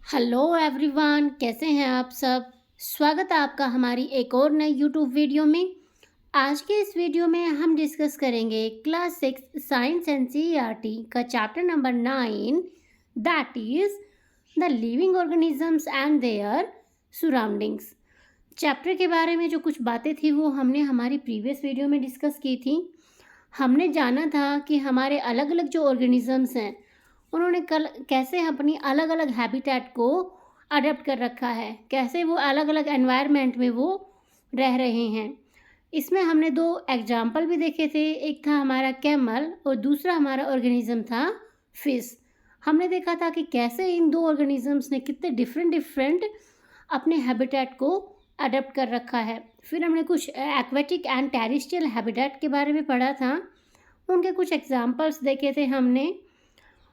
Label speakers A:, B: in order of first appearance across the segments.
A: Hello everyone, कैसे हैं आप सब। स्वागत है आपका हमारी एक और नई यूट्यूब वीडियो में। आज के इस वीडियो में हम डिस्कस करेंगे क्लास 6 साइंस एंड सीईआरटी का chapter number 9, that is the living organisms and there surroundings. Chapter के बारे में जो कुछ बातें थी वो हमने हमारी प्रीवियस वीडियो में डिस्कस की थी। हमने जाना था कि हमारे अलग अलग जो ऑर्गेनिजम्स हैं उन्होंने कल कैसे अपनी अलग अलग हैबिटेट को अडेप्ट कर रखा है, कैसे वो अलग अलग एनवायरनमेंट में वो रह रहे हैं। इसमें हमने दो एग्जाम्पल भी देखे थे, एक था हमारा कैमल और दूसरा हमारा ऑर्गेनिज्म था फिश। हमने देखा था कि कैसे इन दो ऑर्गेनिजम्स ने कितने डिफरेंट डिफरेंट अपने हैबिटेट को अडेप्ट कर रखा है। फिर हमने कुछ एक्वेटिक एंड टेरेस्ट्रियल हैबिटेट के बारे में पढ़ा था, उनके कुछ एग्जाम्पल्स देखे थे हमने।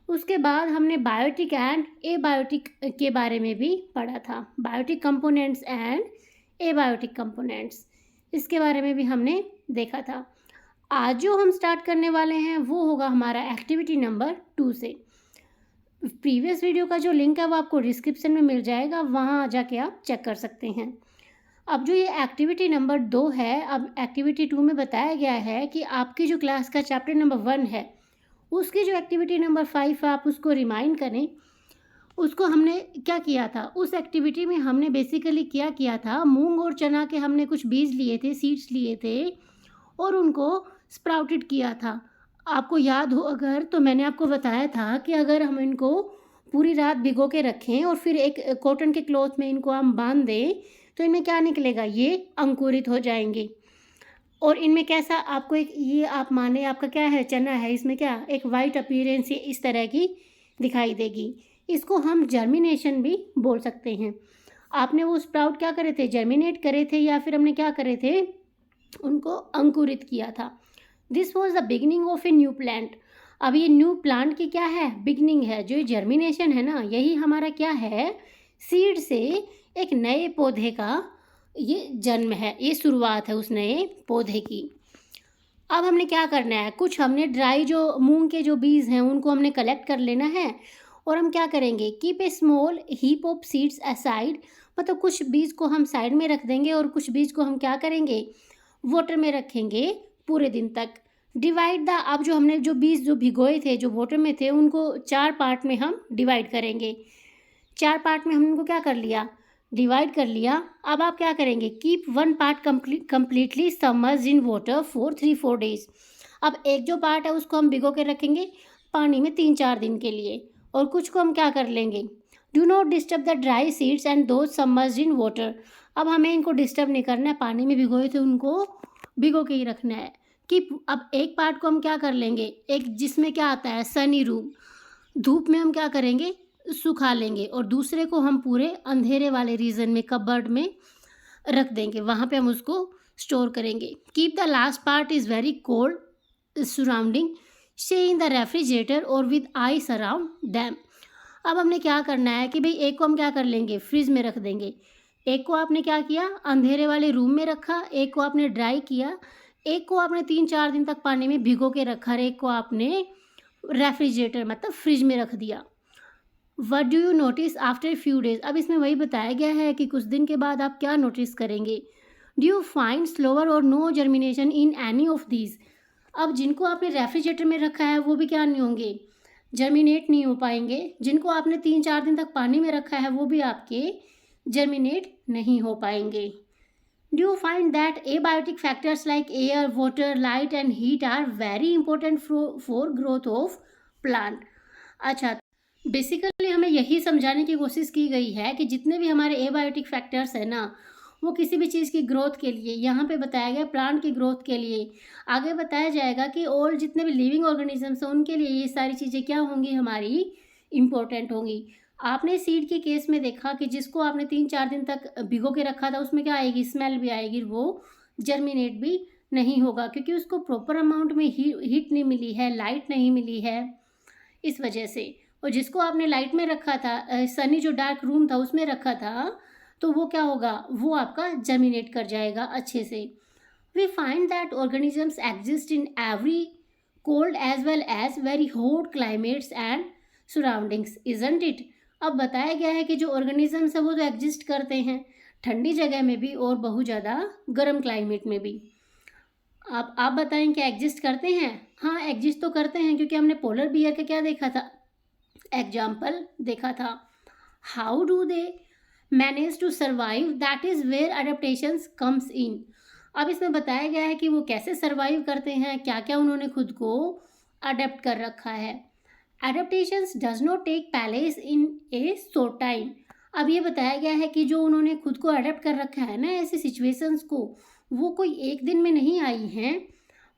A: उसके बाद हमने बायोटिक एंड एबायोटिक के बारे में भी पढ़ा था, biotic components and abiotic components, इसके बारे में भी हमने देखा था। आज जो हम स्टार्ट करने वाले हैं वो होगा हमारा एक्टिविटी नंबर 2 से। प्रीवियस वीडियो का जो लिंक है वो आपको डिस्क्रिप्शन में मिल जाएगा, वहाँ जाके आप चेक कर सकते हैं। अब जो ये एक्टिविटी नंबर 2 है, अब एक्टिविटी 2 में बताया गया है कि आपकी जो क्लास का चैप्टर नंबर 1 है उसकी जो एक्टिविटी नंबर 5 है आप उसको रिमाइंड करें। उसको हमने क्या किया था, उस एक्टिविटी में हमने बेसिकली क्या किया था, मूंग और चना के हमने कुछ बीज लिए थे, सीड्स लिए थे और उनको स्प्राउटेड किया था। आपको याद हो अगर, तो मैंने आपको बताया था कि अगर हम इनको पूरी रात भिगो के रखें और फिर एक कॉटन के क्लॉथ में इनको हम बांध दें तो इनमें क्या निकलेगा, ये अंकुरित हो जाएंगे। और इनमें कैसा आपको एक ये आप माने आपका क्या है, चना है, इसमें क्या एक वाइट अपीयरेंस इस तरह की दिखाई देगी। इसको हम जर्मिनेशन भी बोल सकते हैं। आपने वो स्प्राउट क्या करे थे, जर्मिनेट करे थे, या फिर हमने क्या करे थे, उनको अंकुरित किया था। This was the beginning of a new plant. अब ये न्यू प्लांट की क्या है, बिगिनिंग है। जो जर्मिनेशन है ना, यही हमारा क्या है, सीड से एक नए पौधे का ये जन्म है, ये शुरुआत है उस नए पौधे की। अब हमने क्या करना है, कुछ हमने ड्राई जो मूंग के जो बीज हैं उनको हमने कलेक्ट कर लेना है और हम क्या करेंगे, keep a small heap of seeds aside, मतलब कुछ बीज को हम साइड में रख देंगे और कुछ बीज को हम क्या करेंगे, वाटर में रखेंगे पूरे दिन तक। डिवाइड द, अब जो हमने जो बीज जो भिगोए थे जो वाटर में थे उनको 4 पार्ट में हम डिवाइड करेंगे। 4 पार्ट में हम उनको क्या कर लिया, डिवाइड कर लिया। अब आप क्या करेंगे, keep 1 part completely submerged in water for 3-4 days. अब एक जो पार्ट है उसको हम भिगो के रखेंगे पानी में 3-4 दिन के लिए, और कुछ को हम क्या कर लेंगे, do not disturb the dry seeds and those submerged in water. अब हमें इनको डिस्टर्ब नहीं करना है, पानी में भिगोए थे उनको भिगो के ही रखना है। कि अब एक पार्ट को हम क्या कर लेंगे, एक जिसमें क्या आता है सनी रूम, धूप में हम क्या करेंगे, सुखा लेंगे, और दूसरे को हम पूरे अंधेरे वाले रीजन में कबर्ड में रख देंगे, वहाँ पे हम उसको स्टोर करेंगे। Keep the last part is very cold surrounding, stay in the refrigerator और विद आइस अराउंड दैम। अब हमने क्या करना है कि भाई एक को हम क्या कर लेंगे, फ्रिज में रख देंगे, एक को आपने क्या किया अंधेरे वाले रूम में रखा, एक को आपने ड्राई किया, एक को आपने 3-4 दिन तक पानी में भिगो के रखा और एक को आपने रेफ्रिजरेटर मतलब फ्रिज में रख दिया। What do you notice after few days, अब इसमें वही बताया गया है कि कुछ दिन के बाद आप क्या नोटिस करेंगे। डू यू फाइंड स्लोअर और no germination in any of these. अब जिनको आपने रेफ्रिजरेटर में रखा है वो भी क्या नहीं होंगे, जर्मिनेट नहीं हो पाएंगे। जिनको आपने 3-4 दिन तक पानी में रखा है वो भी आपके जर्मिनेट नहीं हो पाएंगे। Do you find that abiotic factors like air, water, light and heat are very important for growth of plant. अच्छा, बेसिकली हमें यही समझाने की कोशिश की गई है कि जितने भी हमारे एबायोटिक फैक्टर्स हैं ना, वो किसी भी चीज़ की ग्रोथ के लिए, यहाँ पे बताया गया प्लांट की ग्रोथ के लिए, आगे बताया जाएगा कि और जितने भी लिविंग ऑर्गेनिजम्स हैं उनके लिए ये सारी चीज़ें क्या होंगी, हमारी इम्पोर्टेंट होंगी। आपने सीड के केस में देखा कि जिसको आपने 3-4 दिन तक भिगो के रखा था उसमें क्या आएगी, स्मेल भी आएगी, वो जर्मिनेट भी नहीं होगा क्योंकि उसको प्रॉपर अमाउंट में हीट नहीं मिली है, लाइट नहीं मिली है, इस वजह से। और जिसको आपने लाइट में रखा था, सनी जो डार्क रूम था उसमें रखा था, तो वो क्या होगा, वो आपका जर्मिनेट कर जाएगा अच्छे से। We find that organisms exist in every cold as well as very hot climates and surroundings, isn't it. अब बताया गया है कि जो ऑर्गेनिजम्स है वो तो एग्जिस्ट करते हैं ठंडी जगह में भी और बहुत ज़्यादा गर्म क्लाइमेट में भी। आप बताएं क्या एग्जिस्ट करते हैं? हाँ, एग्जिस्ट तो करते हैं, क्योंकि हमने पोलर बियर का क्या देखा था, एग्जाम्पल देखा था। How do they manage to survive, that is where adaptations comes in. अब इसमें बताया गया है कि वो कैसे सर्वाइव करते हैं, क्या क्या उन्होंने खुद को अडेप्ट कर रखा है। Adaptations does not take place in a short time. अब ये बताया गया है कि जो उन्होंने खुद को अडेप्ट कर रखा है ना ऐसी सिचुएशंस को, वो कोई एक दिन में नहीं आई हैं,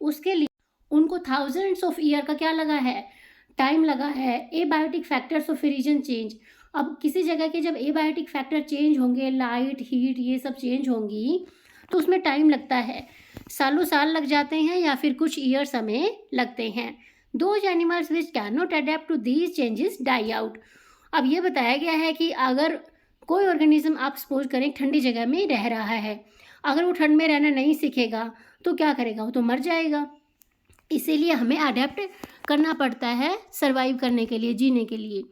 A: उसके लिए उनको थाउजेंड्स ऑफ ईयर का क्या लगा है, टाइम लगा है। Abiotic factors of region change, अब किसी जगह के जब एबायोटिक फैक्टर चेंज होंगे, लाइट हीट ये सब चेंज होंगी, तो उसमें टाइम लगता है, सालों साल लग जाते हैं या फिर कुछ ईयर्स हमें लगते हैं। Those animals which can not adapt to these changes die out. अब ये बताया गया है कि अगर कोई ऑर्गेनिज्म आप सपोज करें ठंडी जगह में रह रहा है, अगर वो ठंड में रहना नहीं सीखेगा तो क्या करेगा, वो तो मर जाएगा। इसीलिए हमें अडेप्ट करना पड़ता है सर्वाइव करने के लिए, जीने के लिए।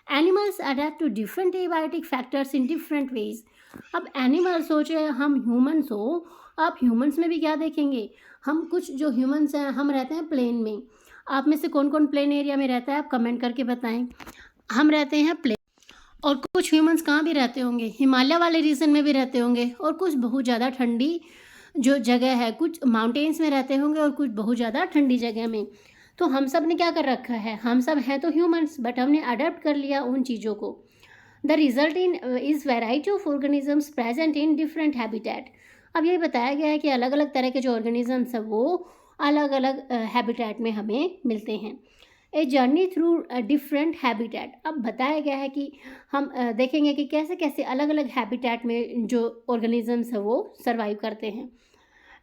A: Animals adapt to different abiotic factors in different ways. अब एनिमल्स हो चाहे हम ह्यूमन्स हो, आप ह्यूमन्स में भी क्या देखेंगे, हम कुछ जो ह्यूमन्स हैं हम रहते हैं प्लेन में। आप में से कौन कौन प्लेन एरिया में रहता है, आप कमेंट करके बताएं। हम रहते हैं प्लेन, और कुछ ह्यूमन्स कहाँ भी रहते होंगे, हिमालय वाले रीजन में भी रहते होंगे, और कुछ बहुत ज़्यादा ठंडी जो जगह है, कुछ माउंटेन्स में रहते होंगे और कुछ बहुत ज़्यादा ठंडी जगह में। तो हम सब ने क्या कर रखा है, हम सब हैं तो ह्यूमन्स, बट हमने अडेप्ट कर लिया उन चीज़ों को। The result in is variety of organisms present in different habitat. अब ये बताया गया है कि अलग अलग तरह के जो ऑर्गेनिजम्स हैं वो अलग अलग हैबिटेट में हमें मिलते हैं। A journey through different habitat, अब बताया गया है कि हम देखेंगे कि कैसे कैसे अलग अलग हैबिटेट में जो ऑर्गेनिजम्स है वो सर्वाइव करते हैं।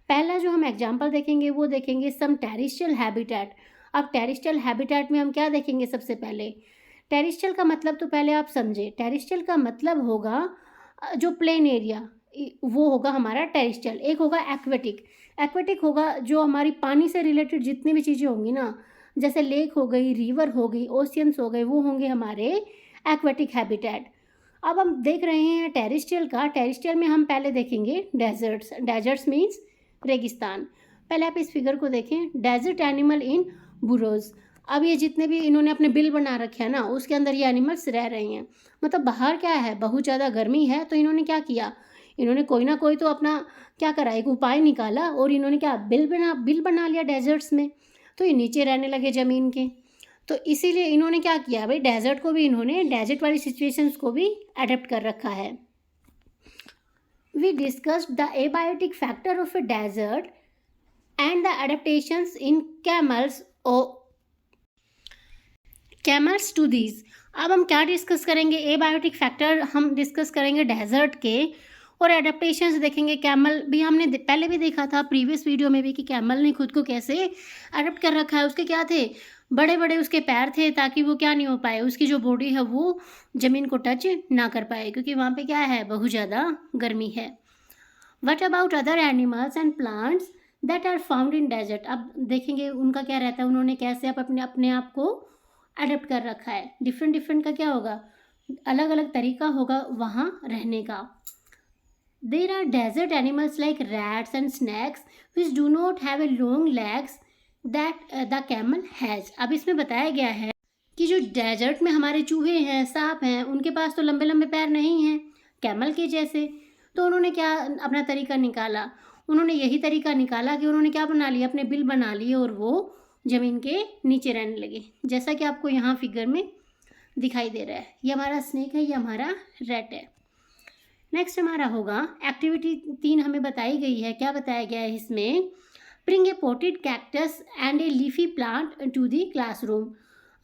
A: पहला जो हम एग्जांपल देखेंगे वो देखेंगे सम टेरिस्ट्रियल हैबिटेट। अब टेरिस्ट्रियल हैबिटेट में हम क्या देखेंगे, सबसे पहले टेरिस्ट्रियल का मतलब तो पहले आप समझे। टेरिस्ट्रियल का मतलब होगा जो प्लेन एरिया, वो होगा हमारा टेरिस्ट्रियल। एक होगा एक्वेटिक, एक्वेटिक होगा जो हमारी पानी से रिलेटेड जितनी भी चीज़ें होंगी ना, जैसे लेक हो गई, रिवर हो गई, ओशियंस हो गए, वो होंगे हमारे एक्वेटिक हैबिटेट। अब हम देख रहे हैं टेरिस्ट्रियल का, टेरिस्ट्रियल में हम पहले देखेंगे डेजर्ट्स। डेजर्ट्स मीन्स रेगिस्तान। पहले आप इस फिगर को देखें, डेजर्ट एनिमल इन बुरोज। अब ये जितने भी इन्होंने अपने बिल बना रखे हैं ना, उसके अंदर ये एनिमल्स रह रहे हैं। मतलब बाहर क्या है, बहुत ज़्यादा गर्मी है, तो इन्होंने क्या किया, इन्होंने कोई ना कोई तो अपना क्या करा, एक उपाय निकाला, और इन्होंने क्या बिल बना लिया डेजर्ट्स में, तो ये नीचे रहने लगे ज़मीन के। तो इसीलिए इन्होंने क्या किया भाई, डेजर्ट को भी इन्होंने, डेजर्ट वाली सिचुएशंस को भी अडेप्ट कर रखा है। We discussed the abiotic factor of a desert and the adaptations in camels to these. अब हम क्या डिस्कस करेंगे, एबायोटिक फैक्टर हम डिस्कस करेंगे डेजर्ट के, और एडेप्टेशंस देखेंगे। कैमल भी हमने पहले भी देखा था प्रीवियस वीडियो में भी कि कैमल ने खुद को कैसे अडेप्ट कर रखा है। उसके क्या थे, बड़े बड़े उसके पैर थे, ताकि वो क्या नहीं हो पाए, उसकी जो बॉडी है वो ज़मीन को टच ना कर पाए, क्योंकि वहाँ पे क्या है, बहुत ज़्यादा गर्मी है। What about other animals and plants that are found in desert. अब देखेंगे उनका क्या रहता है, उन्होंने कैसे अपने आप को अडेप्ट कर रखा है। डिफरेंट का क्या होगा, अलग अलग तरीका होगा वहाँ रहने का। There are desert animals like rats and snakes which do not have a long legs that the camel has। अब इसमें बताया गया है कि जो डेजर्ट में हमारे चूहे हैं, सांप हैं, उनके पास तो लंबे लंबे पैर नहीं हैं कैमल के जैसे। तो उन्होंने क्या अपना तरीका निकाला, उन्होंने यही तरीका निकाला कि उन्होंने क्या बना लिया, अपने बिल बना लिए, और वो ज़मीन के नीचे रहने लगे, जैसा कि आपको यहाँ फिगर में दिखाई दे रहा है। ये हमारा स्नेक है, ये हमारा रैट है। नेक्स्ट हमारा होगा एक्टिविटी 3 हमें बताई गई है। क्या बताया गया है इसमें, bring a potted cactus and a leafy plant to the classroom.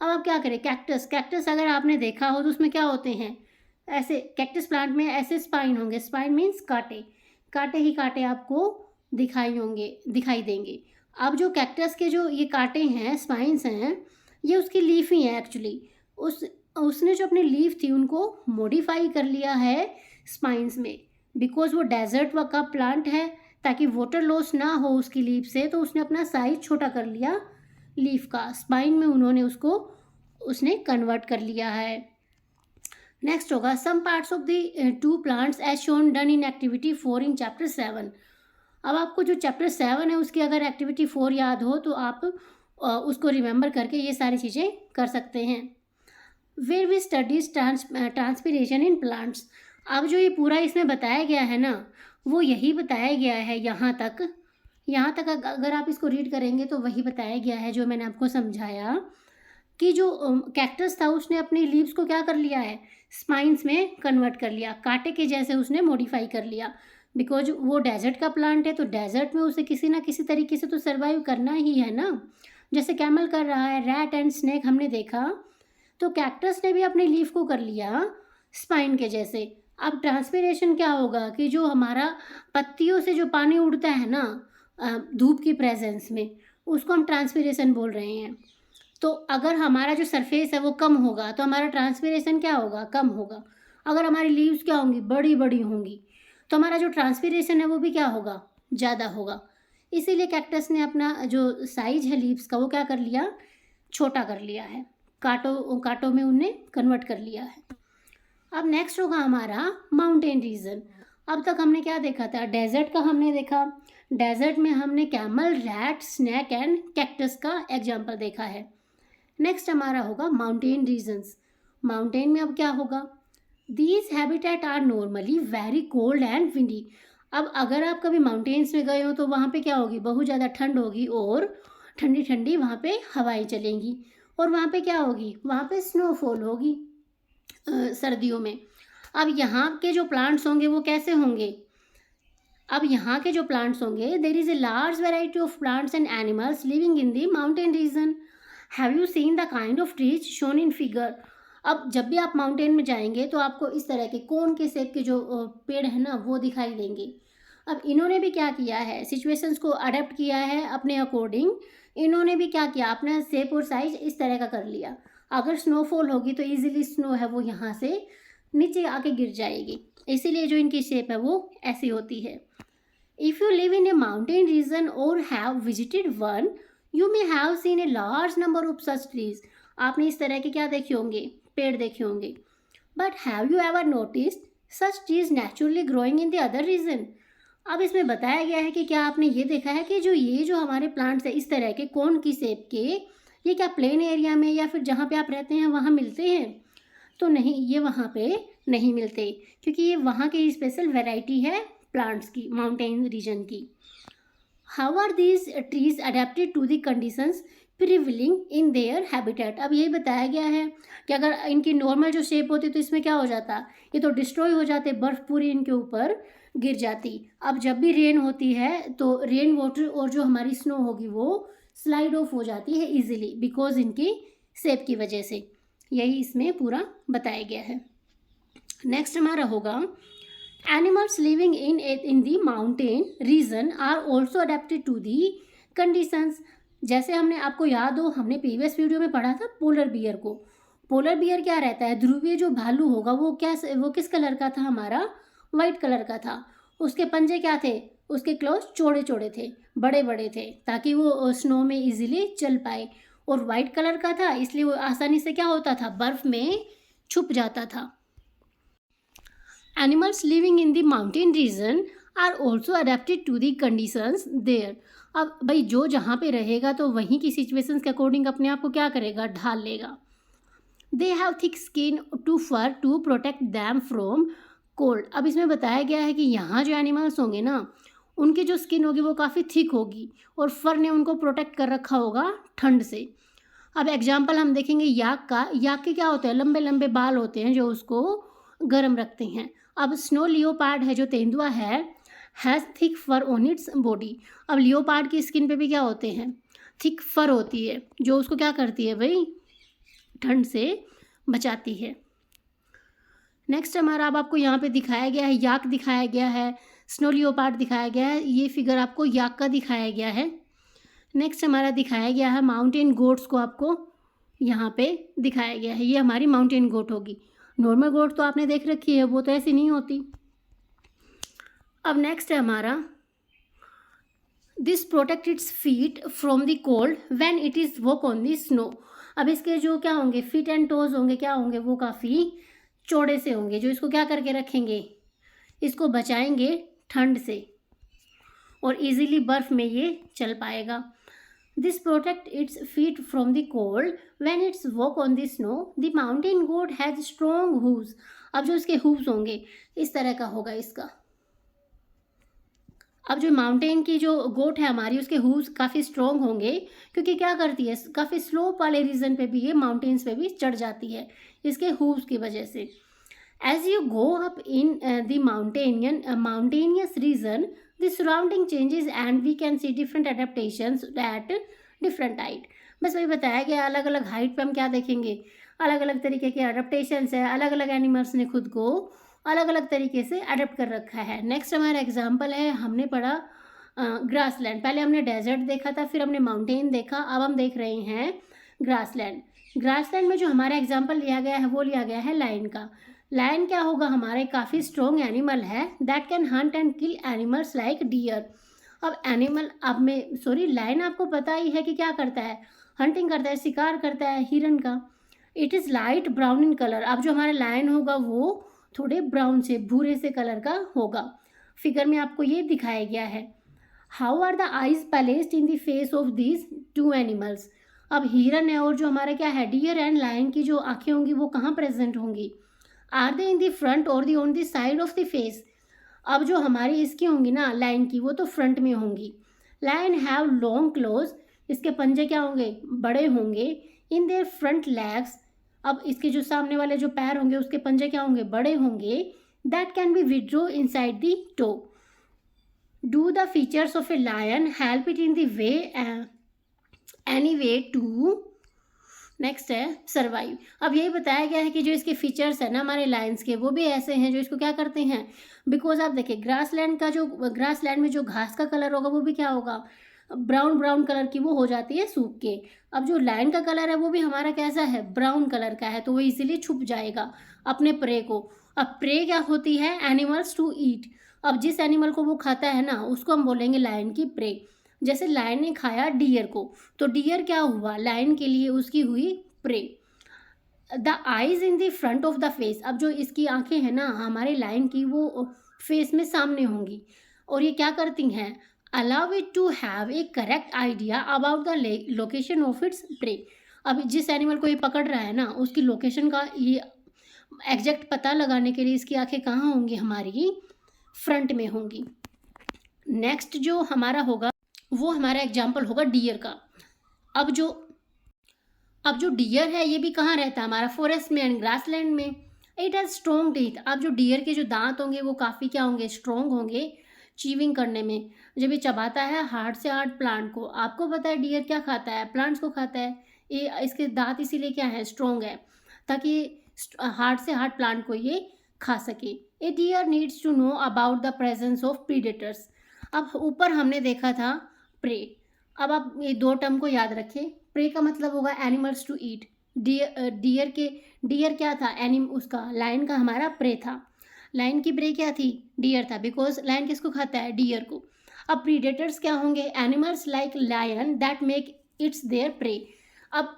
A: अब आप क्या करें, कैक्टस अगर आपने देखा हो तो उसमें क्या होते हैं, ऐसे कैक्टस प्लांट में ऐसे स्पाइन होंगे, स्पाइन मीन्स कांटे ही कांटे आपको दिखाई देंगे। अब जो कैक्टस के जो ये कांटे हैं, स्पाइंस हैं, ये उसकी लीफ ही हैं एक्चुअली। उसने जो अपनी लीफ थी उनको मॉडिफाई कर लिया है स्पाइंस में, बिकॉज वो डेजर्ट का प्लांट है, ताकि वाटर लॉस ना हो उसकी लीफ से, तो उसने अपना साइज छोटा कर लिया लीफ का, स्पाइन में उसने कन्वर्ट कर लिया है। नेक्स्ट होगा some parts of the two plants as shown done in activity 4 in chapter 7। अब आपको जो चैप्टर 7 है उसकी अगर एक्टिविटी 4 याद हो तो आप उसको रिमेंबर करके ये सारी चीज़ें कर सकते हैं। Where we studies transpiration in plants. अब जो ये पूरा इसमें बताया गया है ना, वो यही बताया गया है यहाँ तक। यहाँ तक अगर आप इसको रीड करेंगे तो वही बताया गया है जो मैंने आपको समझाया कि जो कैक्टस था उसने अपनी लीव्स को क्या कर लिया है, स्पाइंस में कन्वर्ट कर लिया, कांटे के जैसे उसने मॉडिफाई कर लिया। बिकॉज वो डेजर्ट का प्लांट है तो डेजर्ट में उसे किसी ना किसी तरीके से तो सर्वाइव करना ही है ना, जैसे कैमल कर रहा है, रैट एंड स्नेक हमने देखा। तो कैक्टस ने भी अपनी लीफ को कर लिया स्पाइन के जैसे। अब ट्रांसपिरेशन क्या होगा कि जो हमारा पत्तियों से जो पानी उड़ता है ना धूप की प्रेजेंस में, उसको हम ट्रांसपिरेशन बोल रहे हैं। तो अगर हमारा जो सरफेस है वो कम होगा तो हमारा ट्रांसपिरेशन क्या होगा, कम होगा। अगर हमारी लीव्स क्या होंगी, बड़ी बड़ी होंगी, तो हमारा जो ट्रांसपिरेशन है वो भी क्या होगा, ज़्यादा होगा। इसीलिए कैक्टस ने अपना जो साइज है लीव्स का वो क्या कर लिया, छोटा कर लिया है, कांटों में उन्हें कन्वर्ट कर लिया है। अब नेक्स्ट होगा हमारा माउंटेन रीजन। अब तक हमने क्या देखा था, डेजर्ट का हमने देखा। डेजर्ट में हमने camel, rat, snake and cactus का एग्जाम्पल देखा है। नेक्स्ट हमारा होगा माउंटेन रीजन्स। माउंटेन में अब क्या होगा, these habitat are normally very cold and windy. अब अगर आप कभी माउंटेन्स में गए हो तो वहाँ पे क्या होगी, बहुत ज़्यादा ठंड होगी और ठंडी ठंडी वहाँ पे हवाएं चलेंगी। और वहाँ पे क्या होगी, वहाँ पे स्नोफॉल होगी सर्दियों में। अब यहाँ के जो प्लांट्स होंगे वो कैसे होंगे, अब यहाँ के जो प्लांट्स होंगे, there is a large variety of plants and animals living in the mountain reason. Have you seen the kind of trees shown in figure. अब जब भी आप माउंटेन में जाएंगे तो आपको इस तरह के कोन के शेप के जो पेड़ है ना वो दिखाई देंगे। अब इन्होंने भी क्या किया है, सिचुएशंस को अडेप्ट किया है अपने अकॉर्डिंग। इन्होंने भी क्या किया, अपना शेप और साइज इस तरह का कर लिया। अगर स्नोफॉल होगी तो ईजिली स्नो है वो यहाँ से नीचे आके गिर जाएगी, इसीलिए जो इनकी शेप है वो ऐसी होती है। If you live in a mountain region और have visited one, you may have seen a large number of such trees. आपने इस तरह के क्या देखे होंगे, पेड़ देखे होंगे। But have you ever noticed such trees naturally growing in the other region. अब इसमें बताया गया है कि क्या आपने ये देखा है कि जो हमारे प्लांट्स है इस तरह के कोन की शेप के, ये क्या प्लेन एरिया में या फिर जहाँ पे आप रहते हैं वहाँ मिलते हैं? तो नहीं, ये वहाँ पे नहीं मिलते, क्योंकि ये वहाँ की स्पेशल वैरायटी है प्लांट्स की, माउंटेन रीजन की। How are these trees adapted to the conditions prevailing in their habitat. अब यही बताया गया है कि अगर इनकी नॉर्मल जो शेप होती तो इसमें क्या हो जाता, ये तो डिस्ट्रॉय हो जाते, बर्फ़ पूरी इनके ऊपर गिर जाती। अब जब भी रेन होती है तो रेन वाटर और जो हमारी स्नो होगी वो स्लाइड ऑफ हो जाती है इजीली, बिकॉज इनकी शेप की वजह से। यही इसमें पूरा बताया गया है। नेक्स्ट हमारा होगा animals living in the mountain region are also adapted to the conditions. जैसे हमने, आपको याद हो, हमने प्रीवियस वीडियो में पढ़ा था पोलर बियर को। पोलर बियर क्या रहता है, ध्रुवीय जो भालू होगा वो किस कलर का था, हमारा वाइट कलर का था। उसके पंजे क्या थे, उसके क्लोज चौड़े चौड़े थे, बड़े बड़े थे, ताकि वो स्नो में इजीली चल पाए। और वाइट कलर का था इसलिए वो आसानी से क्या होता था, बर्फ में छुप जाता था। Animals living in the mountain region are also adapted to the conditions there. अब भाई जो जहाँ पे रहेगा तो वहीं की सिचुएशंस के अकॉर्डिंग अपने आप को क्या करेगा, ढाल लेगा। They have thick skin to fur to protect them from cold. अब इसमें बताया गया है कि यहाँ जो एनिमल्स होंगे ना, उनकी जो स्किन होगी वो काफ़ी थिक होगी और फर ने उनको प्रोटेक्ट कर रखा होगा ठंड से। अब एग्जाम्पल हम देखेंगे याक का। याक के क्या होते हैं, लंबे लंबे बाल होते हैं जो उसको गर्म रखते हैं। अब स्नो लियोपार्ड है जो तेंदुआ है, has thick fur on its body. अब लियोपार्ड की स्किन पे भी क्या होते हैं, थिक फर होती है जो उसको क्या करती है भाई, ठंड से बचाती है। नेक्स्ट हमारा, अब आपको यहाँ पे दिखाया गया है, याक दिखाया गया है, स्नो लियोपार्ड दिखाया गया है, ये फिगर आपको याक का दिखाया गया है। नेक्स्ट हमारा दिखाया गया है माउंटेन गोट्स को, आपको यहाँ पे दिखाया गया है, ये हमारी माउंटेन गोट होगी। नॉर्मल गोट तो आपने देख रखी है, वो तो ऐसी नहीं होती। अब नेक्स्ट है हमारा, this protect its feet from the cold when it is walk on the snow. अब इसके जो क्या होंगे, फीट एंड टोज होंगे, क्या होंगे, वो काफ़ी चौड़े से होंगे, जो इसको क्या करके रखेंगे, इसको बचाएंगे ठंड से और इजीली बर्फ में ये चल पाएगा। This protect its feet from the cold when its walk on the snow. The mountain goat has strong hooves. अब जो इसके हूव्स होंगे इस तरह का होगा इसका। अब जो माउंटेन की जो गोट है हमारी, उसके हूव्स काफ़ी स्ट्रॉन्ग होंगे, क्योंकि क्या करती है, काफ़ी स्लोप वाले रीजन पे भी ये माउंटेन्स पे भी चढ़ जाती है इसके हूव्स की वजह से। As you go up in the mountainous region, the surrounding changes and we can see different adaptations at different height. बस वही बताया गया, अलग अलग हाइट पे हम क्या देखेंगे, अलग अलग तरीके के अडेप्टेशंस है, अलग अलग एनिमल्स ने खुद को अलग अलग तरीके से अडेप्ट कर रखा है। नेक्स्ट हमारा एग्जाम्पल है, हमने पढ़ा ग्रासलैंड। पहले हमने डेजर्ट देखा था, फिर हमने माउंटेन देखा, अब हम देख रहे हैं ग्रासलैंड। ग्रासलैंड में जो हमारा एग्जाम्पल लिया गया है वो लिया गया है लायन का। लायन क्या होगा, हमारे काफ़ी स्ट्रॉन्ग एनिमल है that can hunt and kill animals like deer. Lion आपको पता ही है कि क्या करता है, हंटिंग करता है, शिकार करता है हिरन का। It is light brown in colour. अब जो हमारा लायन होगा वो थोड़े ब्राउन से, भूरे से कलर का होगा। फिगर में आपको ये दिखाया गया है। How are the eyes placed in the face of these two animals. अब हिरन है और जो हमारा क्या है, डियर एंड लायन की जो आंखें होंगी वो कहाँ प्रेजेंट होंगी, are they in the front और the on the side of the face. अब जो हमारी इसकी होंगी ना लायन की, वो तो फ्रंट में होंगी। लायन हैव लॉन्ग क्लोज, इसके पंजे क्या होंगे, बड़े होंगे। इन देयर फ्रंट लेग्स, अब इसके जो सामने वाले जो पैर होंगे उसके पंजे क्या होंगे, बड़े होंगे। That can be withdraw inside the toe. Do the features of a lion help it in the way any way to. Next है सर्वाइव। अब यही बताया गया है कि जो इसके फीचर्स है ना हमारे लायंस के, वो भी ऐसे हैं जो इसको क्या करते हैं, बिकॉज आप देखिए ग्रासलैंड में जो घास का कलर होगा वो भी क्या होगा, ब्राउन ब्राउन कलर की वो हो जाती है सूख के। अब जो लायन का कलर है वो भी हमारा कैसा है, ब्राउन कलर का है, तो वो इजीली छुप जाएगा अपने प्रे को। अब प्रे क्या होती है, एनिमल्स टू ईट। अब जिस एनिमल को वो खाता है ना उसको हम बोलेंगे लायन की प्रे। जैसे लायन ने खाया डियर को, तो डियर क्या हुआ, लायन के लिए उसकी हुई prey. The eyes in the front of the face. अब जो इसकी आंखें हैं ना हमारे लायन की, वो फेस में सामने होंगी और ये क्या करती हैं, allow it to have a correct idea about the location of its prey. अब जिस एनिमल को ये पकड़ रहा है ना उसकी लोकेशन का ये एग्जैक्ट पता लगाने के लिए इसकी आंखें कहाँ होंगी, हमारी फ्रंट में होंगी। नेक्स्ट जो हमारा होगा वो हमारा एग्जाम्पल होगा डियर का। अब जो डियर है ये भी कहाँ रहता है, हमारा फॉरेस्ट में एंड ग्रासलैंड में। It has strong teeth. अब जो डियर के जो दांत होंगे वो काफ़ी क्या होंगे, स्ट्रॉन्ग होंगे चीविंग करने में। जब ये चबाता है हार्ड से हार्ड प्लांट को, आपको पता है डियर क्या खाता है, प्लांट्स को खाता है। ये इसके दांत इसीलिए क्या है, स्ट्रॉन्ग है, ताकि हार्ड से हार्ड प्लांट को ये खा सके। A deer needs to know about the presence of predators. अब ऊपर हमने देखा था प्रे। अब आप ये दो टर्म को याद रखें। प्रे का मतलब होगा एनिमल्स टू ईट। डियर क्या था, उसका लायन का हमारा प्रे था। लायन की प्रे क्या थी, डियर था, बिकॉज लायन किसको खाता है, डियर को। अब प्रीडेटर्स क्या होंगे, animals like lion that make its their prey. अब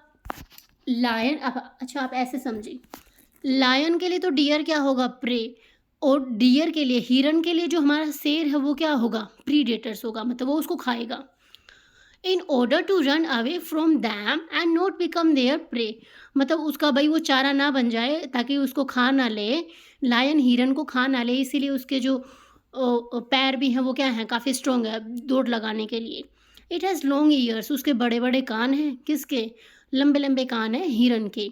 A: लायन, अब अच्छा आप ऐसे समझिए, लायन के लिए तो डियर क्या होगा, प्रे, और डियर के लिए, हिरन के लिए जो हमारा शेर है वो क्या होगा, प्रीडेटर्स होगा, मतलब वो उसको खाएगा। In order to run away from them and not become their prey, मतलब उसका भाई वो चारा ना बन जाए, ताकि उसको खा ना ले, लायन हिरन को खा ना ले, इसीलिए उसके जो पैर भी हैं वो क्या हैं, काफ़ी स्ट्रॉन्ग है दौड़ लगाने के लिए। इट हैज़ लॉन्ग ईयर्स, उसके बड़े बड़े कान हैं, किसके, लंबे लंबे कान हैं हिरन के।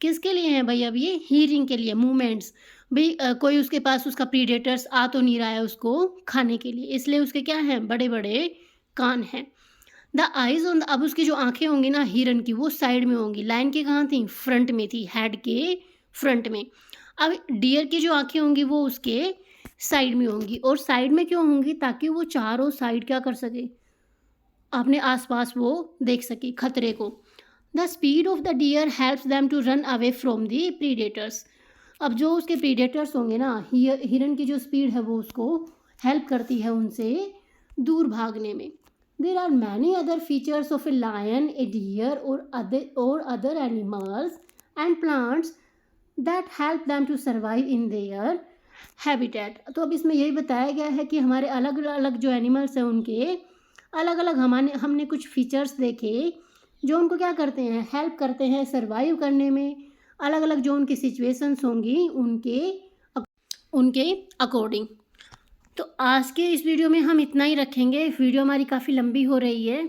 A: किसके लिए हैं भाई, अब ये हीरिंग के लिए, मूवमेंट्स भाई, कोई उसके पास उसका प्रीडेटर्स आ तो नहीं रहा है उसको खाने के लिए, इसलिए उसके क्या हैं, बड़े बड़े कान हैं। द आइज ऑन, अब उसकी जो आंखें होंगी ना हिरन की, वो साइड में होंगी। लायन की कहाँ थी, फ्रंट में थी, हेड के फ्रंट में। अब डियर की जो आंखें होंगी वो उसके साइड में होंगी। और साइड में क्यों होंगी, ताकि वो चारों साइड क्या कर सके, अपने आसपास वो देख सके खतरे को। The speed of the deer helps them to run away from the predators. अब जो उसके प्रीडेटर्स होंगे ना, हिरन की जो स्पीड है वो उसको हेल्प करती है उनसे दूर भागने में। There are many other features of a lion, a deer और other animals and plants that help them to survive in their habitat. तो अब इसमें यही बताया गया है कि हमारे अलग अलग जो एनिमल्स हैं उनके अलग अलग हमने कुछ फीचर्स देखे जो उनको क्या करते हैं, हेल्प करते हैं सर्वाइव करने में, अलग अलग जो उनकी सिचुएशंस होंगी उनके अकॉर्डिंग। तो आज के इस वीडियो में हम इतना ही रखेंगे। वीडियो हमारी काफ़ी लंबी हो रही है,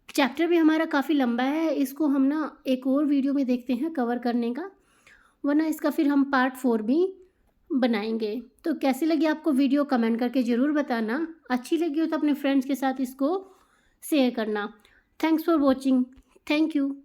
A: चैप्टर भी हमारा काफ़ी लंबा है, इसको हम ना एक और वीडियो में देखते हैं कवर करने का, वरना इसका फिर हम पार्ट 4 भी बनाएंगे। तो कैसी लगी आपको वीडियो कमेंट करके ज़रूर बताना, अच्छी लगी हो तो अपने फ्रेंड्स के साथ इसको शेयर करना। Thanks for watching. Thank you.